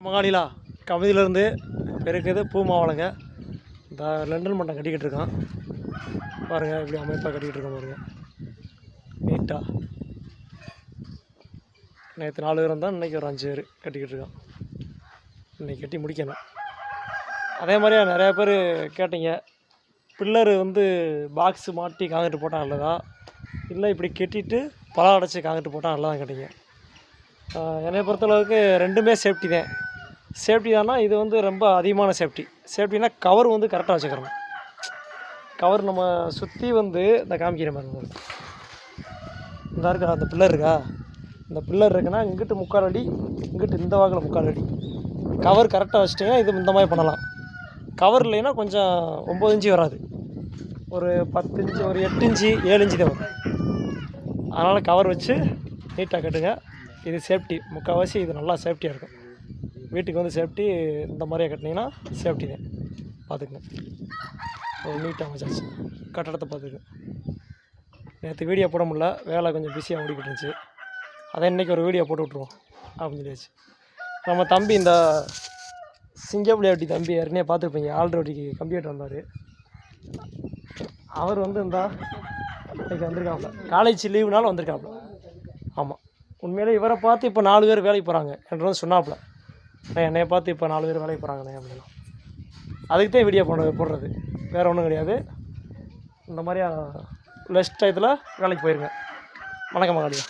மகாலிலா கவிதையிலேருந்து பெருக்குது பூ மாவளங்க. இந்த லண்டன் மட்டம் கட்டிக்கிட்டு இருக்கான் பாருங்கள், இப்படி அமைப்பாக கட்டிக்கிட்டு இருக்கோம் பாருங்கள் நீட்டாக. நேற்று 4 பேர் இருந்தால் இன்றைக்கி ஒரு 5 பேர் கட்டிக்கிட்டு இருக்கான். இன்றைக்கி கட்டி முடிக்கணும். அதே மாதிரியா நிறையா பேர் கேட்டீங்க, பில்லரு பாக்ஸு மாட்டி காங்கிட்டு போட்டால் நல்லதா, இல்லை இப்படி கட்டிட்டு பழம் அடைச்சி காங்கிட்டு போட்டால் நல்லதான் கேட்டீங்க. என்னை பொறுத்தளவுக்கு ரெண்டுமே சேஃப்டி தான். சேஃப்டி தான்னா இது ரொம்ப அதிகமான சேஃப்டினா கவர் கரெக்டாக வச்சுக்கிறோம். கவர் நம்ம சுற்றி இந்த காமிக்கிற மாதிரி இந்த இருக்கா, அந்த பில்லர் இருக்கா, இந்த பில்லர் இருக்குன்னா இங்கிட்டு 3/4 அடி, இங்கிட்டு இந்த வாக்கில் 3/4 அடி கவர் கரெக்டாக வச்சிட்டிங்கன்னா இது இந்த மாதிரி பண்ணலாம். கவர் இல்லைன்னா கொஞ்சம் 9 இன்ச்சு வராது, ஒரு 10 இன்ச்சு, ஒரு 8 இன்ச்சு 7 இன்ச்சு தான் வரும். அதனால் கவர் வச்சு நீட்டாக கட்டுங்க. இது சேஃப்டி, முக்கால்வாசி இது நல்லா சேஃப்டியாக இருக்கும். வீட்டுக்கு சேஃப்டி இந்த மாதிரியே கட்டினீங்கன்னா சேஃப்டி தான். பார்த்துக்குங்க, நீட்டாக அமைச்சாச்சு. கட்டடத்தை பார்த்துக்குங்க. நேற்று வீடியோ போட முடியல, வேலை கொஞ்சம் பிஸியாக ஓடிக்கிட்டு இருந்துச்சு. அதை இன்றைக்கி ஒரு வீடியோ போட்டு விட்ருவோம் அப்படின்னு சொல்லியாச்சு. நம்ம தம்பி இந்த சிங்கப்புலியாட்டி தம்பி ஏற்கனவே பார்த்துருப்பீங்க, ஆல்ரெடிக்கு கம்ப்யூட்டர் வந்தார். அவர் இந்தா இன்றைக்கி வந்திருக்காப்புல, காலேஜ் லீவுனாலும் வந்திருக்காப்புல. ஆமாம், உண்மையிலே இவரை பார்த்து இப்போ 4 பேர் வேலைக்கு போகிறாங்க என்று சொன்னாப்புல. என்னையை பார்த்து இப்போ 4 பேர் வேலைக்கு போகிறாங்கண்ணே அப்படின்னா. அதுக்கு தான் வீடியோ போடுறது, வேறு ஒன்றும் கிடையாது. இந்த மாதிரியா லெஸ்ட் டயத்தில் வேலைக்கு போயிருங்க. வணக்கம் மகாலியா.